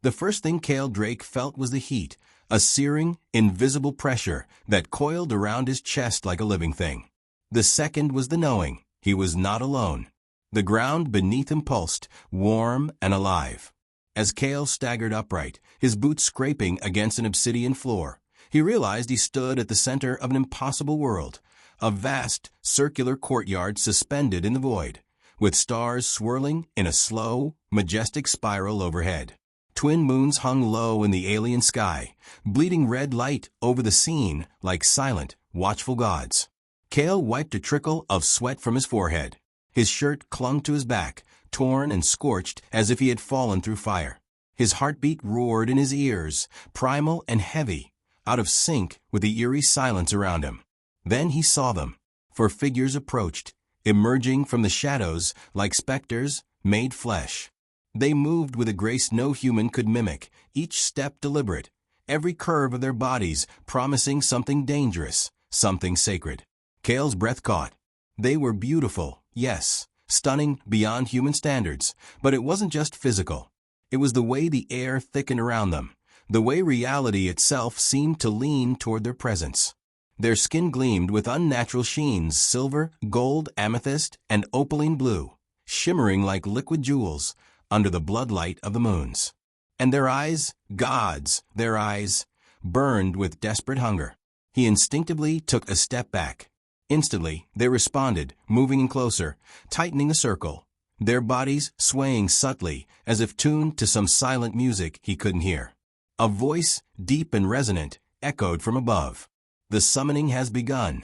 The first thing Kale Drake felt was the heat, a searing, invisible pressure that coiled around his chest like a living thing. The second was the knowing he was not alone. The ground beneath him pulsed, warm and alive. As Kale staggered upright, his boots scraping against an obsidian floor, he realized he stood at the center of an impossible world, a vast, circular courtyard suspended in the void, with stars swirling in a slow, majestic spiral overhead. Twin moons hung low in the alien sky, bleeding red light over the scene like silent, watchful gods. Kale wiped a trickle of sweat from his forehead. His shirt clung to his back, torn and scorched as if he had fallen through fire. His heartbeat roared in his ears, primal and heavy, out of sync with the eerie silence around him. Then he saw them, for figures approached, emerging from the shadows like specters made flesh. They moved with a grace no human could mimic, each step deliberate, every curve of their bodies promising something dangerous, something sacred. Kale's breath caught. They were beautiful, yes, stunning beyond human standards, but it wasn't just physical. It was the way the air thickened around them, the way reality itself seemed to lean toward their presence. Their skin gleamed with unnatural sheens, silver, gold, amethyst, and opaline blue, shimmering like liquid jewels under the bloodlight of the moons. And their eyes, gods, their eyes, burned with desperate hunger. He instinctively took a step back. Instantly, they responded, moving in closer, tightening the circle, their bodies swaying subtly as if tuned to some silent music he couldn't hear. A voice, deep and resonant, echoed from above. "The summoning has begun."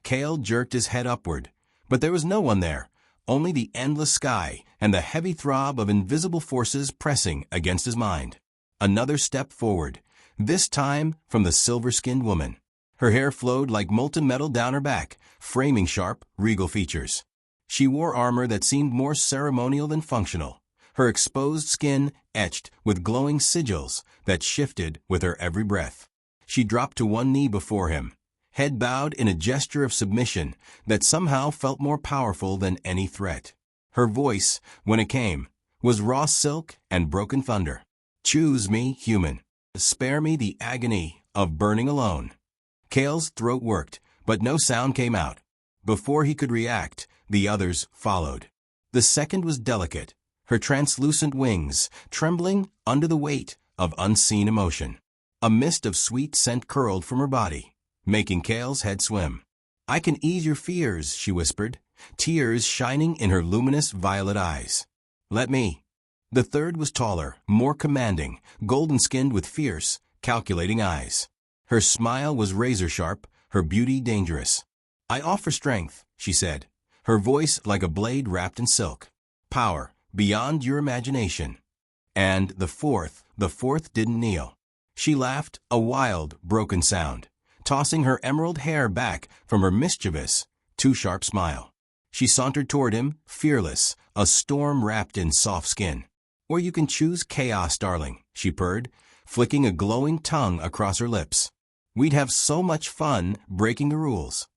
Kale jerked his head upward, but there was no one there, only the endless sky and the heavy throb of invisible forces pressing against his mind. Another step forward, this time from the silver-skinned woman. Her hair flowed like molten metal down her back, framing sharp, regal features. She wore armor that seemed more ceremonial than functional, her exposed skin etched with glowing sigils that shifted with her every breath. She dropped to one knee before him, head bowed in a gesture of submission that somehow felt more powerful than any threat. Her voice, when it came, was raw silk and broken thunder. "Choose me, human. Spare me the agony of burning alone." Kale's throat worked, but no sound came out. Before he could react, the others followed. The second was delicate, her translucent wings trembling under the weight of unseen emotion. A mist of sweet scent curled from her body, making Kale's head swim. "I can ease your fears," she whispered, tears shining in her luminous violet eyes. "Let me." The third was taller, more commanding, golden-skinned with fierce, calculating eyes. Her smile was razor-sharp, her beauty dangerous. "I offer strength," she said, her voice like a blade wrapped in silk. "Power, beyond your imagination." And the fourth didn't kneel. She laughed, a wild, broken sound, tossing her emerald hair back from her mischievous, too-sharp smile. She sauntered toward him, fearless, a storm wrapped in soft skin. "Or you can choose chaos, darling," she purred, flicking a glowing tongue across her lips. "We'd have so much fun breaking the rules."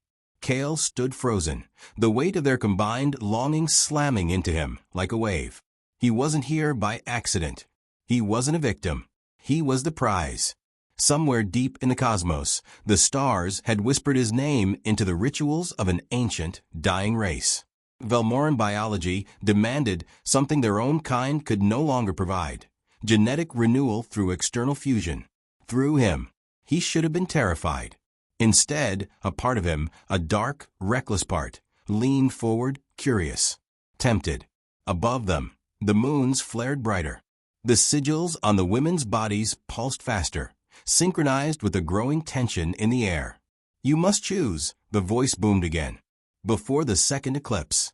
Kale stood frozen, the weight of their combined longing slamming into him like a wave. He wasn't here by accident. He wasn't a victim. He was the prize. Somewhere deep in the cosmos, the stars had whispered his name into the rituals of an ancient, dying race. Velmoran biology demanded something their own kind could no longer provide: genetic renewal through external fusion. Through him, he should have been terrified. Instead, a part of him, a dark, reckless part, leaned forward, curious, tempted. Above them, the moons flared brighter. The sigils on the women's bodies pulsed faster, synchronized with the growing tension in the air. "You must choose," the voice boomed again, before the second eclipse.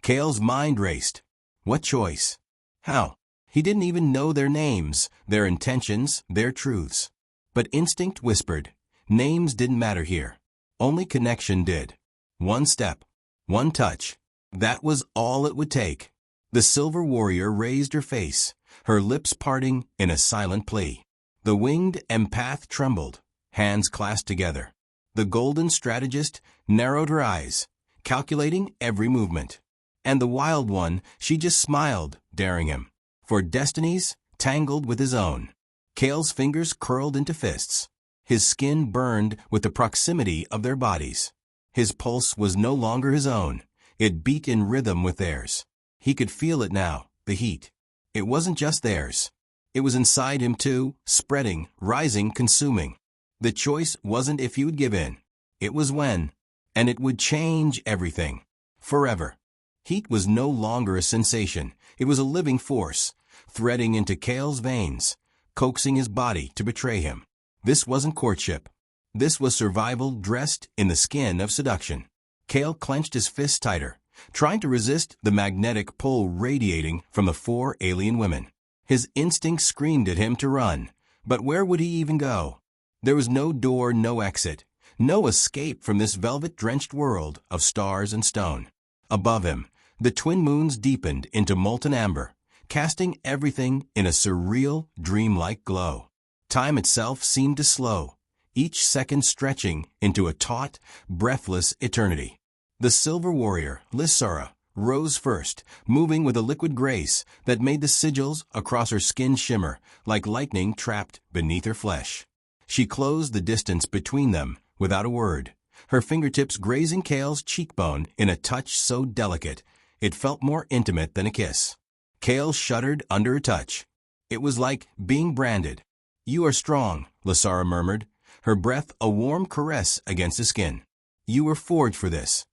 Kale's mind raced. What choice? How? He didn't even know their names, their intentions, their truths. But instinct whispered, names didn't matter here. Only connection did. One step, one touch. That was all it would take. The silver warrior raised her face, her lips parting in a silent plea. The winged empath trembled, hands clasped together. The golden strategist narrowed her eyes, calculating every movement. And the wild one, she just smiled, daring him. For destinies, tangled with his own. Kale's fingers curled into fists. His skin burned with the proximity of their bodies. His pulse was no longer his own. It beat in rhythm with theirs. He could feel it now, the heat. It wasn't just theirs. It was inside him too, spreading, rising, consuming. The choice wasn't if he would give in. It was when. And it would change everything. Forever. Heat was no longer a sensation. It was a living force, threading into Kale's veins, coaxing his body to betray him. This wasn't courtship. This was survival dressed in the skin of seduction. Kale clenched his fists tighter, trying to resist the magnetic pull radiating from the 4 alien women. His instinct screamed at him to run, but where would he even go? There was no door, no exit, no escape from this velvet-drenched world of stars and stone. Above him, the twin moons deepened into molten amber, casting everything in a surreal, dreamlike glow. Time itself seemed to slow, each second stretching into a taut, breathless eternity. The silver warrior, Lysara, rose first, moving with a liquid grace that made the sigils across her skin shimmer like lightning trapped beneath her flesh. She closed the distance between them without a word, her fingertips grazing Kale's cheekbone in a touch so delicate it felt more intimate than a kiss. Kale shuddered under her touch. It was like being branded. "You are strong," Lysara murmured, her breath a warm caress against his skin. "You were forged for this."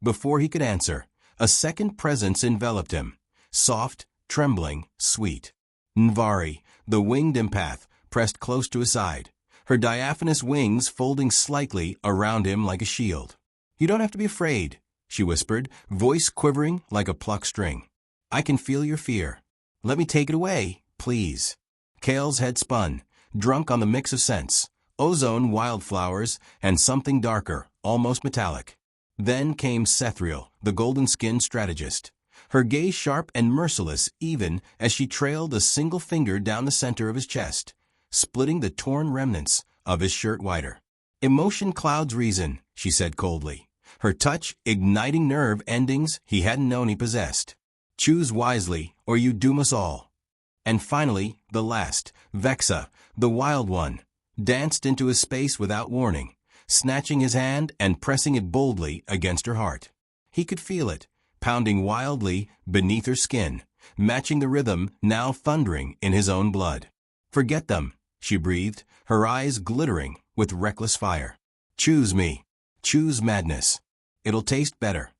Before he could answer, a second presence enveloped him, soft, trembling, sweet. Nvari, the winged empath, pressed close to his side, her diaphanous wings folding slightly around him like a shield. "You don't have to be afraid," she whispered, voice quivering like a plucked string. "I can feel your fear. Let me take it away, please." Kale's head spun, drunk on the mix of scents, ozone wildflowers, and something darker, almost metallic. Then came Sethriel, the golden-skinned strategist, her gaze sharp and merciless even as she trailed a single finger down the center of his chest, splitting the torn remnants of his shirt wider. "Emotion clouds reason," she said coldly, her touch igniting nerve endings he hadn't known he possessed. "Choose wisely, or you doom us all." And finally, the last, Vexa, the wild one, danced into his space without warning, snatching his hand and pressing it boldly against her heart. He could feel it, pounding wildly beneath her skin, matching the rhythm now thundering in his own blood. "Forget them," she breathed, her eyes glittering with reckless fire. "Choose me. Choose madness. It'll taste better."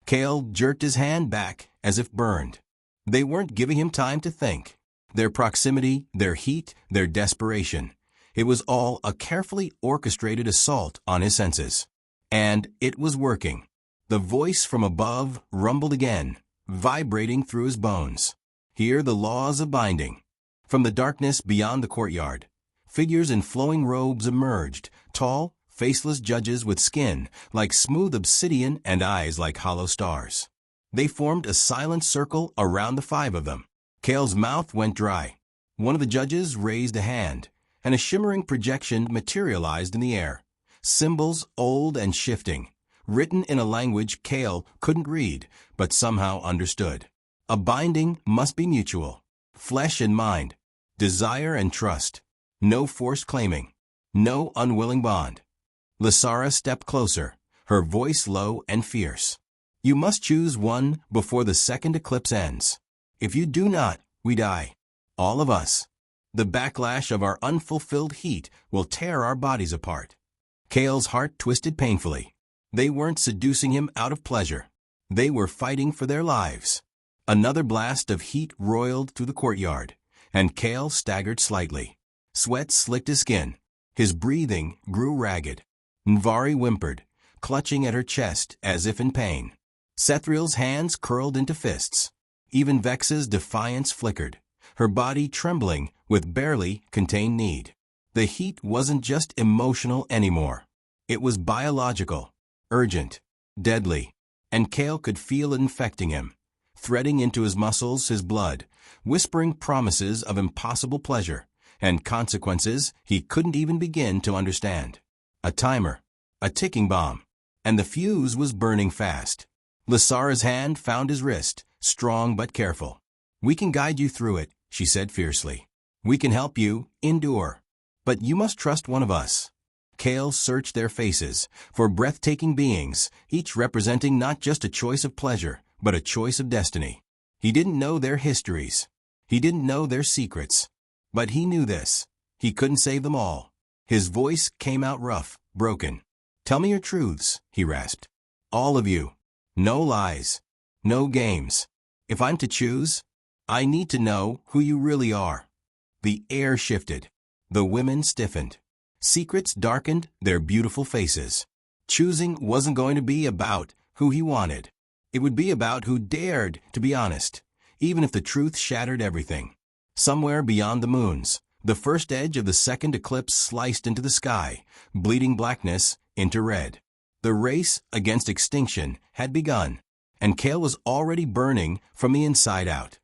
Kale jerked his hand back as if burned. They weren't giving him time to think. Their proximity, their heat, their desperation. It was all a carefully orchestrated assault on his senses. And it was working. The voice from above rumbled again, vibrating through his bones. Hear the laws of binding. From the darkness beyond the courtyard, figures in flowing robes emerged, tall, faceless judges with skin like smooth obsidian and eyes like hollow stars. They formed a silent circle around the 5 of them. Kale's mouth went dry. One of the judges raised a hand, and a shimmering projection materialized in the air. Symbols old and shifting, written in a language Kale couldn't read, but somehow understood. A binding must be mutual. Flesh and mind. Desire and trust. No forced claiming. No unwilling bond. Lysara stepped closer, her voice low and fierce. "You must choose one before the second eclipse ends. If you do not, we die. All of us. The backlash of our unfulfilled heat will tear our bodies apart." Kale's heart twisted painfully. They weren't seducing him out of pleasure. They were fighting for their lives. Another blast of heat roiled through the courtyard, and Kale staggered slightly. Sweat slicked his skin. His breathing grew ragged. Nvari whimpered, clutching at her chest as if in pain. Sethriel's hands curled into fists. Even Vexa's defiance flickered, her body trembling with barely contained need. The heat wasn't just emotional anymore. It was biological, urgent, deadly, and Kale could feel it infecting him, threading into his muscles, his blood, whispering promises of impossible pleasure and consequences he couldn't even begin to understand. A timer, a ticking bomb, and the fuse was burning fast. Lysara's hand found his wrist, strong but careful. "We can guide you through it," she said fiercely. We can help you endure. But you must trust one of us. Kale searched their faces for breathtaking beings, each representing not just a choice of pleasure, but a choice of destiny. He didn't know their histories. He didn't know their secrets. But he knew this. He couldn't save them all. His voice came out rough, broken. Tell me your truths, he rasped. All of you. No lies. No games. If I'm to choose, I need to know who you really are. The air shifted. The women stiffened. Secrets darkened their beautiful faces. Choosing wasn't going to be about who he wanted. It would be about who dared to be honest, even if the truth shattered everything. Somewhere beyond the moons, the first edge of the second eclipse sliced into the sky, bleeding blackness into red. The race against extinction had begun, and Kale was already burning from the inside out.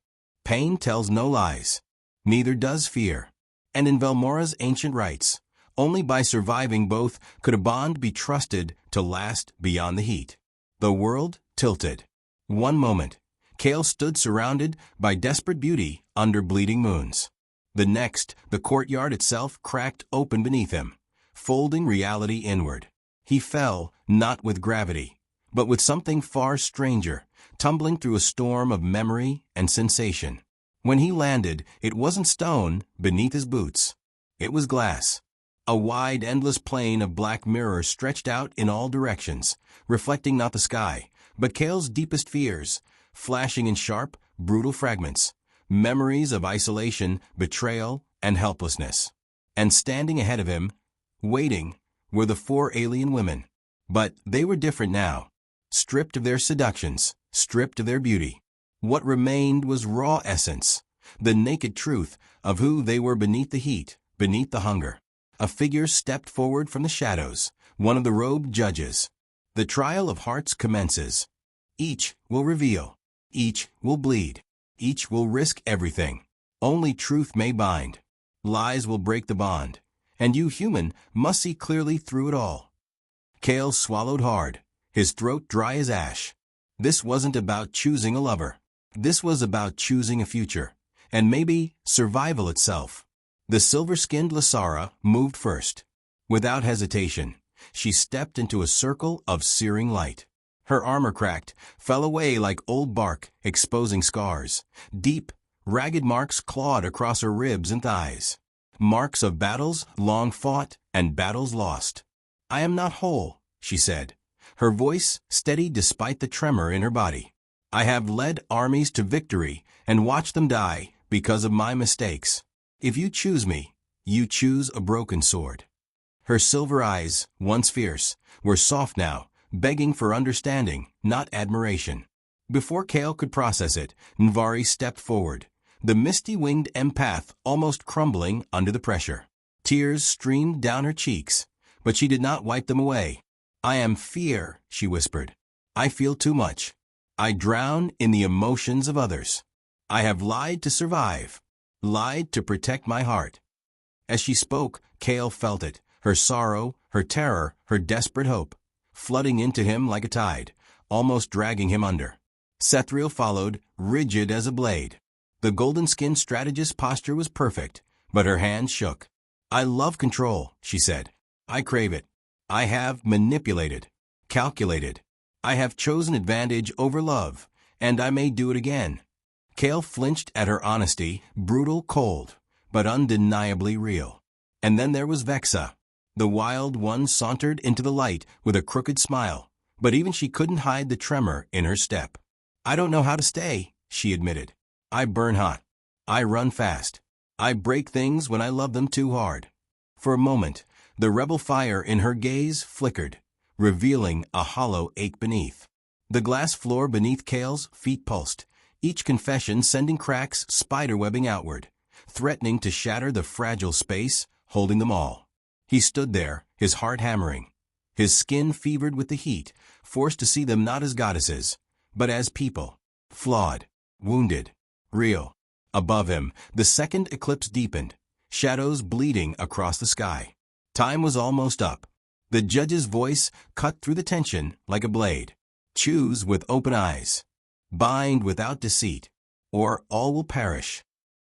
Pain tells no lies. Neither does fear. And in Velmora's ancient rites, only by surviving both could a bond be trusted to last beyond the heat. The world tilted. One moment, Kale stood surrounded by desperate beauty under bleeding moons. The next, the courtyard itself cracked open beneath him, folding reality inward. He fell, not with gravity, but with something far stranger, tumbling through a storm of memory and sensation. When he landed, it wasn't stone beneath his boots. It was glass. A wide, endless plain of black mirror stretched out in all directions, reflecting not the sky, but Kale's deepest fears, flashing in sharp, brutal fragments, memories of isolation, betrayal, and helplessness. And standing ahead of him, waiting, were the 4 alien women. But they were different now. Stripped of their seductions, stripped of their beauty. What remained was raw essence, the naked truth of who they were beneath the heat, beneath the hunger. A figure stepped forward from the shadows, one of the robed judges. The trial of hearts commences. Each will reveal. Each will bleed. Each will risk everything. Only truth may bind. Lies will break the bond. And you, human, must see clearly through it all. Kale swallowed hard, his throat dry as ash. This wasn't about choosing a lover. This was about choosing a future, and maybe survival itself. The silver-skinned Lasara moved first. Without hesitation, she stepped into a circle of searing light. Her armor cracked, fell away like old bark, exposing scars. Deep, ragged marks clawed across her ribs and thighs. Marks of battles long fought and battles lost. I am not whole, she said, her voice steady despite the tremor in her body. I have led armies to victory and watched them die because of my mistakes. If you choose me, you choose a broken sword. Her silver eyes, once fierce, were soft now, begging for understanding, not admiration. Before Kale could process it, Nvari stepped forward, the misty-winged empath almost crumbling under the pressure. Tears streamed down her cheeks, but she did not wipe them away. I am fear, she whispered. I feel too much. I drown in the emotions of others. I have lied to survive. Lied to protect my heart. As she spoke, Kale felt it, her sorrow, her terror, her desperate hope, flooding into him like a tide, almost dragging him under. Sethriel followed, rigid as a blade. The golden-skinned strategist's posture was perfect, but her hands shook. I love control, she said. I crave it. I have manipulated, calculated. I have chosen advantage over love, and I may do it again. Kale flinched at her honesty, brutal, cold, but undeniably real. And then there was Vexa. The wild one sauntered into the light with a crooked smile, but even she couldn't hide the tremor in her step. I don't know how to stay, she admitted. I burn hot. I run fast. I break things when I love them too hard. For a moment, the rebel fire in her gaze flickered, revealing a hollow ache beneath. The glass floor beneath Kale's feet pulsed, each confession sending cracks spiderwebbing outward, threatening to shatter the fragile space holding them all. He stood there, his heart hammering, his skin fevered with the heat, forced to see them not as goddesses, but as people, flawed, wounded, real. Above him, the second eclipse deepened, shadows bleeding across the sky. Time was almost up. The judge's voice cut through the tension like a blade. Choose with open eyes. Bind without deceit, or all will perish.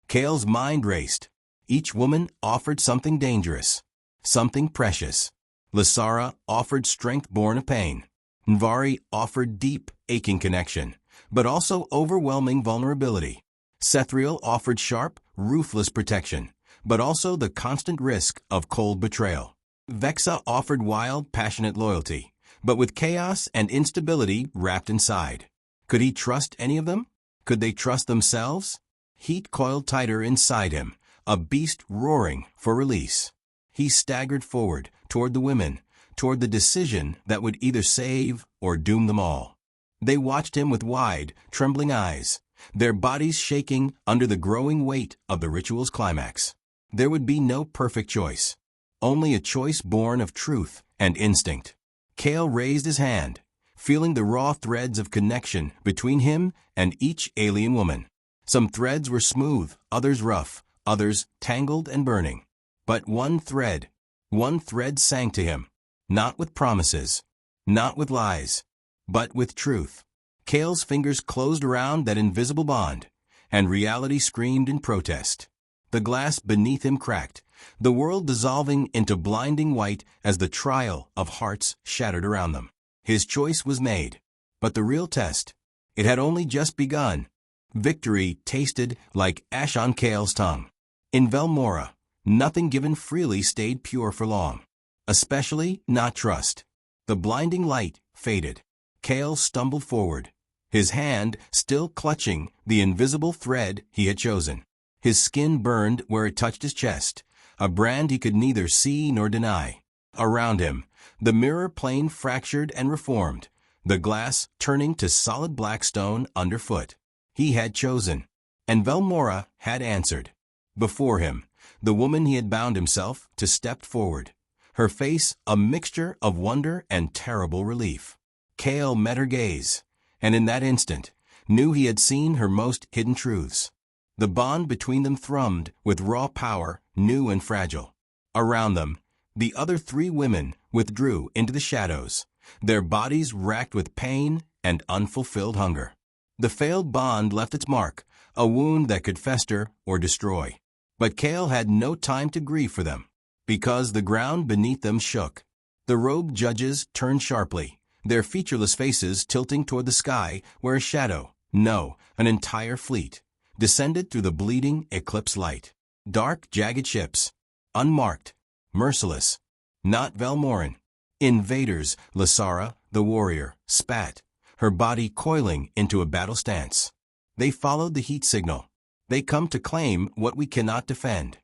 Kale's mind raced. Each woman offered something dangerous, something precious. Lasara offered strength born of pain. Nvari offered deep, aching connection, but also overwhelming vulnerability. Sethriel offered sharp, ruthless protection, but also the constant risk of cold betrayal. Vexa offered wild, passionate loyalty, but with chaos and instability wrapped inside. Could he trust any of them? Could they trust themselves? Heat coiled tighter inside him, a beast roaring for release. He staggered forward, toward the women, toward the decision that would either save or doom them all. They watched him with wide, trembling eyes, their bodies shaking under the growing weight of the ritual's climax. There would be no perfect choice, only a choice born of truth and instinct. Kale raised his hand, feeling the raw threads of connection between him and each alien woman. Some threads were smooth, others rough, others tangled and burning. But one thread sang to him, not with promises, not with lies, but with truth. Kale's fingers closed around that invisible bond, and reality screamed in protest. The glass beneath him cracked, the world dissolving into blinding white as the trial of hearts shattered around them. His choice was made, but the real test, it had only just begun. Victory tasted like ash on Kale's tongue. In Velmora, nothing given freely stayed pure for long, especially not trust. The blinding light faded. Kale stumbled forward, his hand still clutching the invisible thread he had chosen. His skin burned where it touched his chest, a brand he could neither see nor deny. Around him, the mirror plane fractured and reformed, the glass turning to solid black stone underfoot. He had chosen, and Velmora had answered. Before him, the woman he had bound himself to stepped forward, her face a mixture of wonder and terrible relief. Kale met her gaze, and in that instant, knew he had seen her most hidden truths. The bond between them thrummed with raw power, new and fragile. Around them, the other three women withdrew into the shadows, their bodies racked with pain and unfulfilled hunger. The failed bond left its mark, a wound that could fester or destroy. But Kale had no time to grieve for them, because the ground beneath them shook. The robed judges turned sharply, their featureless faces tilting toward the sky where a shadow, no, an entire fleet, descended through the bleeding eclipse light. Dark, jagged ships, unmarked, merciless, not Velmoran. Invaders, Lasara, the warrior, spat, her body coiling into a battle stance. They followed the heat signal. They come to claim what we cannot defend.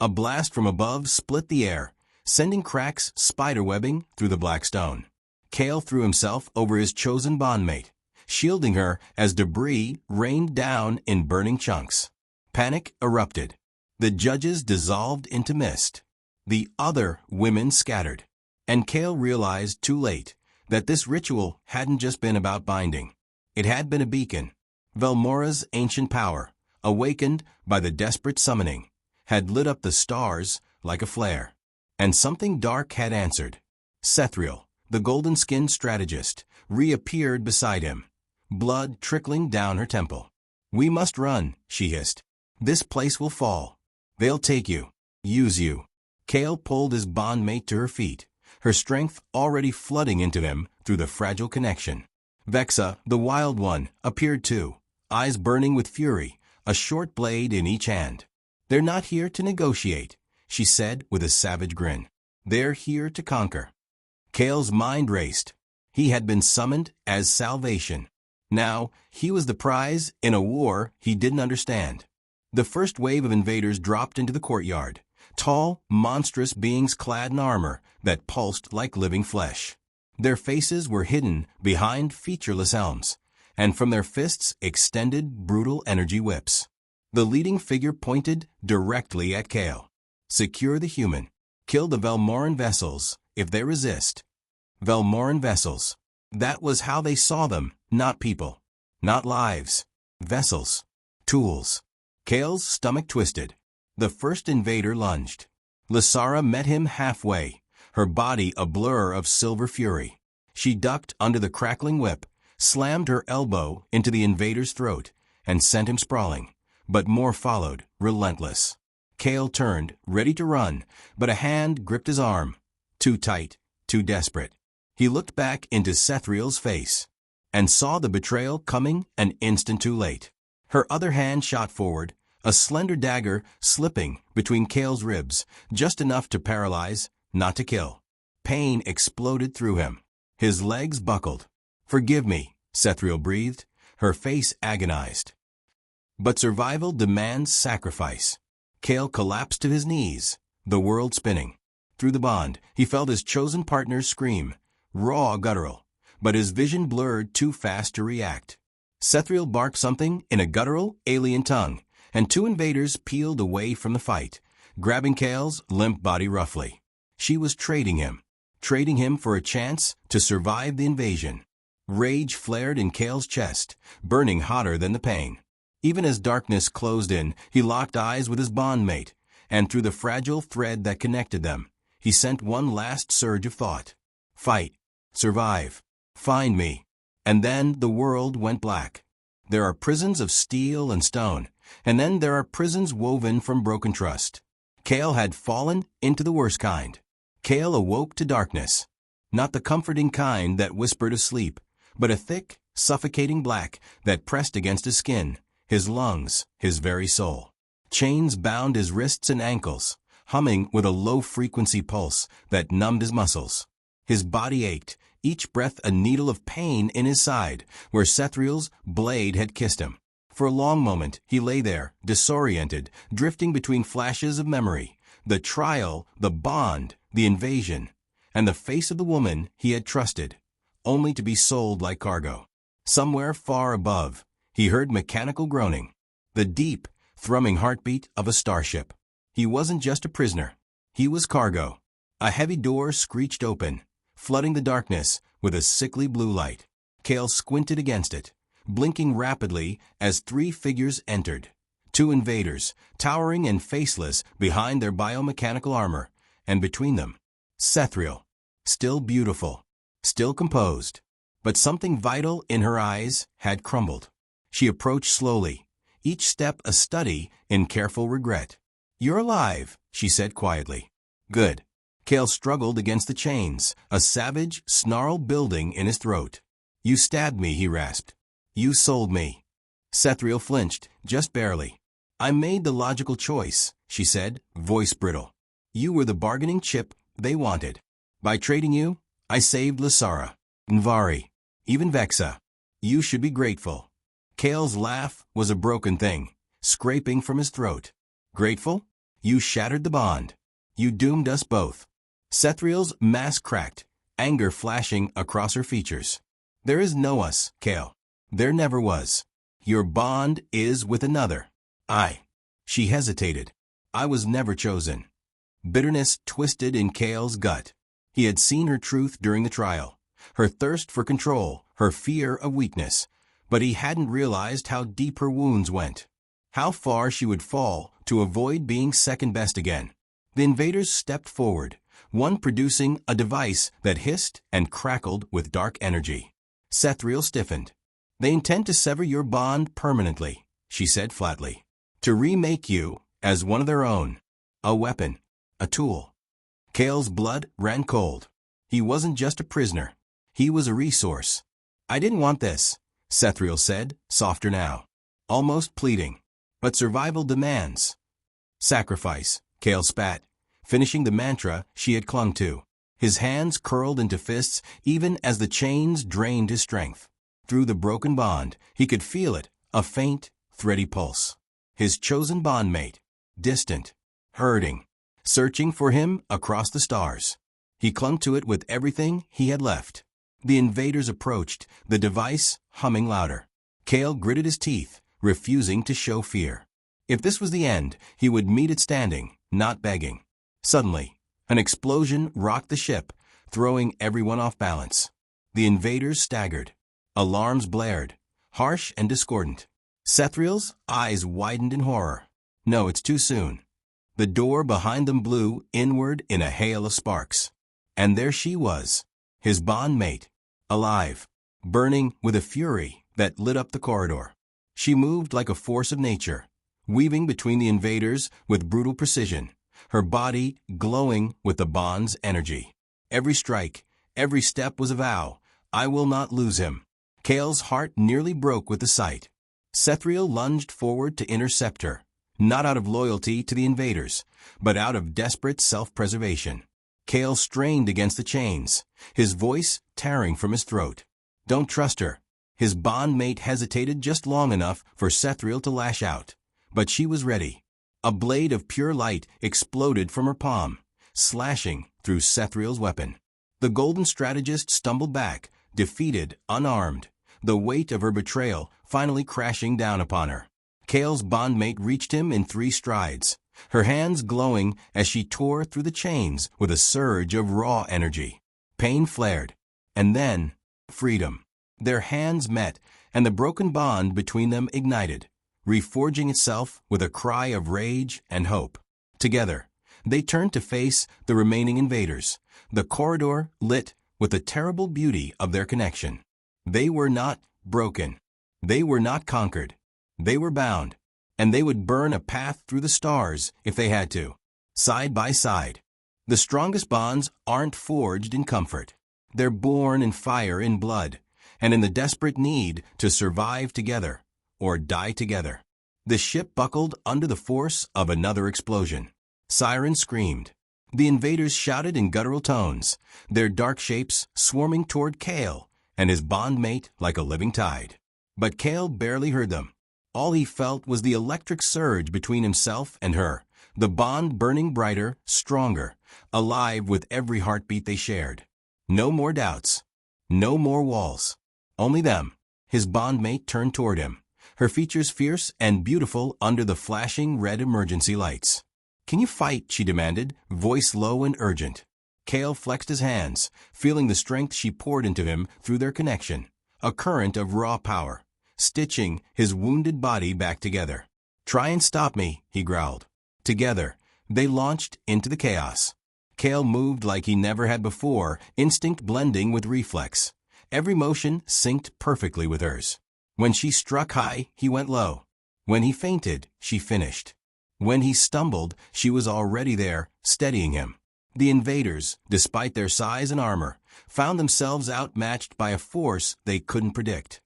A blast from above split the air, sending cracks spiderwebbing through the black stone. Kale threw himself over his chosen bondmate, shielding her as debris rained down in burning chunks. Panic erupted. The judges dissolved into mist. The other women scattered. And Kale realized too late that this ritual hadn't just been about binding. It had been a beacon. Velmora's ancient power, awakened by the desperate summoning, had lit up the stars like a flare. And something dark had answered. Sethriel, the golden-skinned strategist, reappeared beside him, blood trickling down her temple. "We must run," she hissed. "This place will fall. They'll take you, use you." Kale pulled his bondmate to her feet, her strength already flooding into him through the fragile connection. Vexa, the wild one, appeared too, eyes burning with fury, a short blade in each hand. "They're not here to negotiate," she said with a savage grin. "They're here to conquer." Kale's mind raced. He had been summoned as salvation. Now, he was the prize in a war he didn't understand. The first wave of invaders dropped into the courtyard, tall, monstrous beings clad in armor that pulsed like living flesh. Their faces were hidden behind featureless helms, and from their fists extended brutal energy whips. The leading figure pointed directly at Kale. "Secure the human. Kill the Velmoran vessels if they resist." Velmoran vessels. That was how they saw them, not people, not lives. Vessels. Tools. Kale's stomach twisted. The first invader lunged. Lasara met him halfway, her body a blur of silver fury. She ducked under the crackling whip, slammed her elbow into the invader's throat, and sent him sprawling. But more followed, relentless. Kale turned, ready to run, but a hand gripped his arm. Too tight, too desperate. He looked back into Sethriel's face and saw the betrayal coming an instant too late. Her other hand shot forward, a slender dagger slipping between Kale's ribs, just enough to paralyze, not to kill. Pain exploded through him. His legs buckled. "Forgive me," Sethriel breathed, her face agonized. But survival demands sacrifice. Kale collapsed to his knees, the world spinning. Through the bond, he felt his chosen partner's scream, raw, guttural, but his vision blurred too fast to react. Sethriel barked something in a guttural, alien tongue, and two invaders peeled away from the fight, grabbing Kale's limp body roughly. She was trading him for a chance to survive the invasion. Rage flared in Kale's chest, burning hotter than the pain. Even as darkness closed in, he locked eyes with his bondmate, and through the fragile thread that connected them, he sent one last surge of thought. Fight. Survive. Find me. And then the world went black. There are prisons of steel and stone, and then there are prisons woven from broken trust. Kale had fallen into the worst kind. Kale awoke to darkness. Not the comforting kind that whispered of sleep, but a thick, suffocating black that pressed against his skin, his lungs, his very soul. Chains bound his wrists and ankles, humming with a low-frequency pulse that numbed his muscles. His body ached, each breath a needle of pain in his side, where Sethriel's blade had kissed him. For a long moment, he lay there, disoriented, drifting between flashes of memory, the trial, the bond, the invasion, and the face of the woman he had trusted, only to be sold like cargo. Somewhere far above, he heard mechanical groaning, the deep, thrumming heartbeat of a starship. He wasn't just a prisoner. He was cargo. A heavy door screeched open, flooding the darkness with a sickly blue light. Kale squinted against it, blinking rapidly as three figures entered. Two invaders, towering and faceless behind their biomechanical armor, and between them, Sethriel, still beautiful, still composed, but something vital in her eyes had crumbled. She approached slowly, each step a study in careful regret. "You're alive," she said quietly. "Good." Kale struggled against the chains, a savage snarl building in his throat. "You stabbed me," he rasped. "You sold me." Sethriel flinched, just barely. "I made the logical choice," she said, voice brittle. "You were the bargaining chip they wanted. By trading you, I saved Lysara, Nvari, even Vexa. You should be grateful." Kale's laugh was a broken thing, scraping from his throat. "Grateful? You shattered the bond. You doomed us both." Sethriel's mask cracked, anger flashing across her features. "There is no us, Kale. There never was. Your bond is with another. She hesitated. "I was never chosen." Bitterness twisted in Kale's gut. He had seen her truth during the trial, her thirst for control, her fear of weakness, but he hadn't realized how deep her wounds went, how far she would fall to avoid being second best again. The invaders stepped forward, one producing a device that hissed and crackled with dark energy. Sethriel stiffened. "They intend to sever your bond permanently," she said flatly. "To remake you as one of their own. A weapon. A tool." Kale's blood ran cold. He wasn't just a prisoner. He was a resource. "I didn't want this," Sethriel said, softer now, almost pleading. "But survival demands." "Sacrifice," Kale spat, finishing the mantra she had clung to. His hands curled into fists even as the chains drained his strength. Through the broken bond, he could feel it, a faint, thready pulse. His chosen bondmate, distant, hurting, searching for him across the stars. He clung to it with everything he had left. The invaders approached, the device humming louder. Kale gritted his teeth, refusing to show fear. If this was the end, he would meet it standing, not begging. Suddenly, an explosion rocked the ship, throwing everyone off balance. The invaders staggered. Alarms blared, harsh and discordant. Sethriel's eyes widened in horror. No, it's too soon. The door behind them blew inward in a hail of sparks. And there she was, his bondmate, alive, burning with a fury that lit up the corridor. She moved like a force of nature, weaving between the invaders with brutal precision, her body glowing with the bond's energy. Every strike, every step was a vow. I will not lose him. Kale's heart nearly broke with the sight. Sethriel lunged forward to intercept her, not out of loyalty to the invaders, but out of desperate self-preservation. Kale strained against the chains, his voice tearing from his throat. Don't trust her. His bondmate hesitated just long enough for Sethriel to lash out, but she was ready. A blade of pure light exploded from her palm, slashing through Sethriel's weapon. The golden strategist stumbled back, defeated, unarmed, the weight of her betrayal finally crashing down upon her. Kale's bondmate reached him in 3 strides, her hands glowing as she tore through the chains with a surge of raw energy. Pain flared, and then freedom. Their hands met, and the broken bond between them ignited, reforging itself with a cry of rage and hope. Together, they turned to face the remaining invaders, the corridor lit with the terrible beauty of their connection. They were not broken. They were not conquered. They were bound, and they would burn a path through the stars if they had to. Side by side. The strongest bonds aren't forged in comfort. They're born in fire, in blood, and in the desperate need to survive together or die together. The ship buckled under the force of another explosion. Sirens screamed. The invaders shouted in guttural tones, their dark shapes swarming toward Kale and his bondmate like a living tide. But Kale barely heard them. All he felt was the electric surge between himself and her, the bond burning brighter, stronger, alive with every heartbeat they shared. No more doubts. No more walls. Only them. His bondmate turned toward him, her features fierce and beautiful under the flashing red emergency lights. Can you fight? She demanded, voice low and urgent. Kale flexed his hands, feeling the strength she poured into him through their connection, a current of raw power, stitching his wounded body back together. Try and stop me, he growled. Together, they launched into the chaos. Kale moved like he never had before, instinct blending with reflex. Every motion synced perfectly with hers. When she struck high, he went low. When he feinted, she finished. When he stumbled, she was already there, steadying him. The invaders, despite their size and armor, found themselves outmatched by a force they couldn't predict.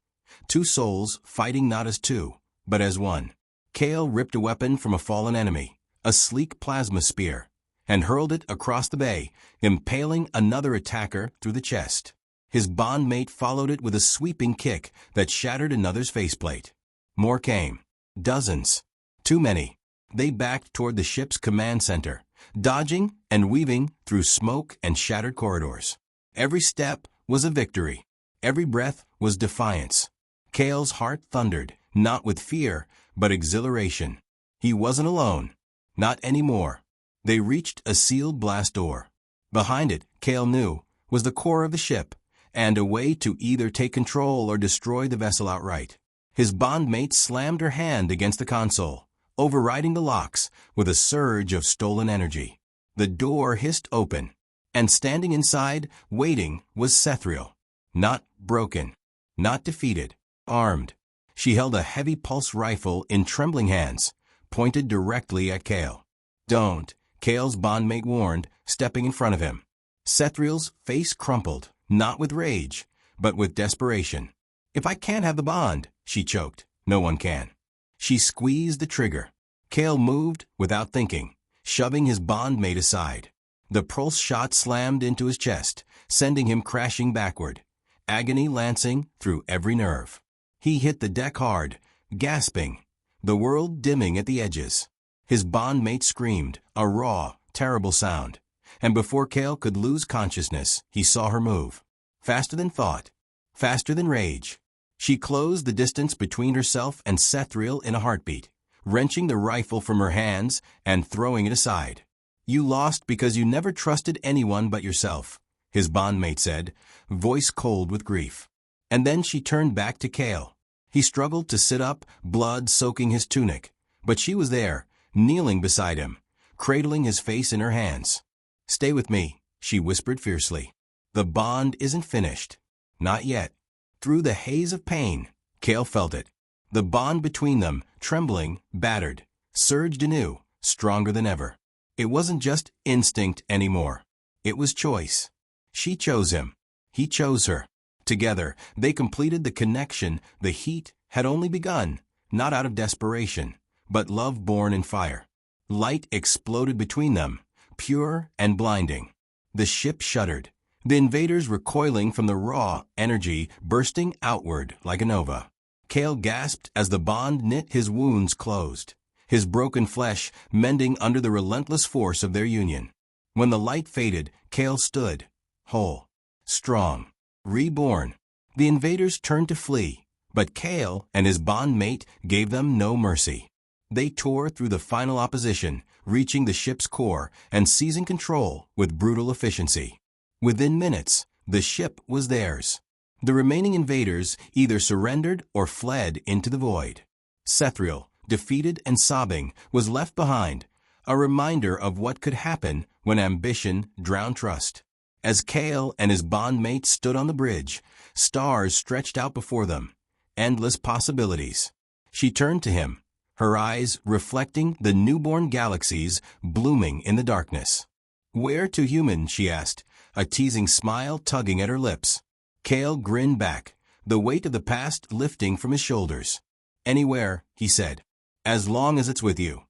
2 souls fighting not as 2, but as 1. Kale ripped a weapon from a fallen enemy, a sleek plasma spear, and hurled it across the bay, impaling another attacker through the chest. His bondmate followed it with a sweeping kick that shattered another's faceplate. More came. Dozens. Too many. They backed toward the ship's command center, dodging and weaving through smoke and shattered corridors. Every step was a victory. Every breath was defiance. Kale's heart thundered, not with fear, but exhilaration. He wasn't alone. Not anymore. They reached a sealed blast door. Behind it, Kale knew, was the core of the ship, and a way to either take control or destroy the vessel outright. His bondmate slammed her hand against the console, overriding the locks with a surge of stolen energy. The door hissed open, and standing inside, waiting, was Sethriel. Not broken, not defeated, armed. She held a heavy pulse rifle in trembling hands, pointed directly at Kale. Don't, Kale's bondmate warned, stepping in front of him. Sethriel's face crumpled, not with rage, but with desperation. If I can't have the bond, she choked, no one can. She squeezed the trigger. Kale moved without thinking, shoving his bondmate aside. The pulse shot slammed into his chest, sending him crashing backward, agony lancing through every nerve. He hit the deck hard, gasping, the world dimming at the edges. His bondmate screamed, a raw, terrible sound, and before Kale could lose consciousness, he saw her move. Faster than thought, faster than rage. She closed the distance between herself and Sethriel in a heartbeat, wrenching the rifle from her hands and throwing it aside. You lost because you never trusted anyone but yourself, his bondmate said, voice cold with grief. And then she turned back to Kale. He struggled to sit up, blood soaking his tunic, but she was there, kneeling beside him, cradling his face in her hands. Stay with me, she whispered fiercely. The bond isn't finished. Not yet. Through the haze of pain, Kale felt it. The bond between them, trembling, battered, surged anew, stronger than ever. It wasn't just instinct anymore. It was choice. She chose him. He chose her. Together, they completed the connection the heat had only begun, not out of desperation, but love born in fire. Light exploded between them, pure and blinding. The ship shuddered, the invaders recoiling from the raw energy bursting outward like a nova. Kale gasped as the bond knit his wounds closed, his broken flesh mending under the relentless force of their union. When the light faded, Kale stood, whole, strong, reborn. The invaders turned to flee, but Kale and his bond mate gave them no mercy. They tore through the final opposition, reaching the ship's core and seizing control with brutal efficiency. Within minutes, the ship was theirs. The remaining invaders either surrendered or fled into the void. Sethriel, defeated and sobbing, was left behind, a reminder of what could happen when ambition drowned trust. As Kale and his bondmate stood on the bridge, stars stretched out before them, endless possibilities. She turned to him, her eyes reflecting the newborn galaxies blooming in the darkness. "Where to human?" she asked, a teasing smile tugging at her lips. Kale grinned back, the weight of the past lifting from his shoulders. "Anywhere," he said, "as long as it's with you."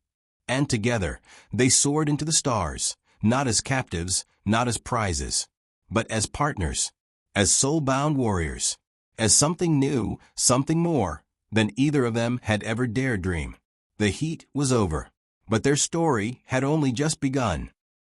And together, they soared into the stars, not as captives, not as prizes, but as partners, as soul-bound warriors, as something new, something more than either of them had ever dared dream. The heat was over, but their story had only just begun.